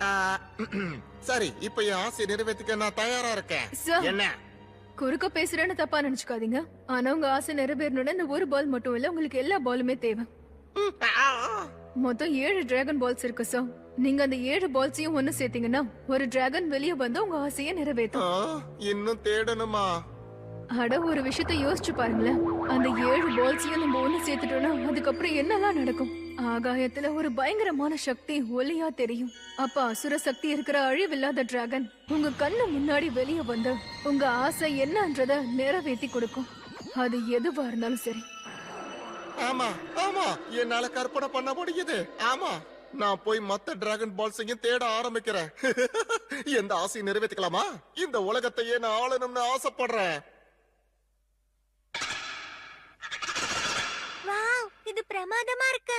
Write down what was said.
ஆ, சரி, இப்ப என் ஆசையை நிறைவேற்றிக்க நான் தயாரா இருக்கேன். சார். என்ன? குறுக்க பேசுறேன்னு தப்பா நினைச்சுக்காதீங்க. ஆனா உங்க ஆசை நிறைவேறணும்னா இந்த ஒரு பால் மட்டும் இல்ல, உங்களுக்கு எல்லா பாலுமே தேவை. மொத்தம் 7 டிராகன் பால்ஸ் இருக்கு சார். நீங்க அந்த 7 பால்ஸையும் ஒண்ணு சேர்த்தீங்கன்னா ஒரு டிராகன் வெளியே வந்து உங்க ஆசையை நிறைவேற்றும். இன்னும் தேடணுமா? அட, ஒரு விஷயத்த யோசிச்சு பாருங்களேன். அந்த 7 பால்ஸையும் நம்ம ஒண்ணு சேர்த்துட்டோம்னா அதுக்கப்புறம் என்னெல்லாம் நடக்கும்? ஆகாயத்துல ஒரு பயங்கரமான சக்தி ஒளியா தெரியும். அப்ப அசுர சக்தி இருக்கிற அழிவில்லாத டிராகன் உங்க கண்ணு முன்னாடி வெளியே வந்து உங்க ஆசை என்னன்றத நிறைவேற்றி கொடுக்கும். அது எதுவா இருந்தாலும் சரி. ஆமா ஆமா, என்னால கற்பனை பண்ண முடியுது. ஆமா, நான் போய் மத்த டிராகன் பால்ஸையும் தேட ஆரம்பிக்கிறேன். எந்த ஆசையை நிறைவேற்றிக்கலாமா? இந்த உலகத்தையே நான் ஆளணும்னு ஆசைப்படுறேன். வாவ், இது பிரமாதமா இருக்கு.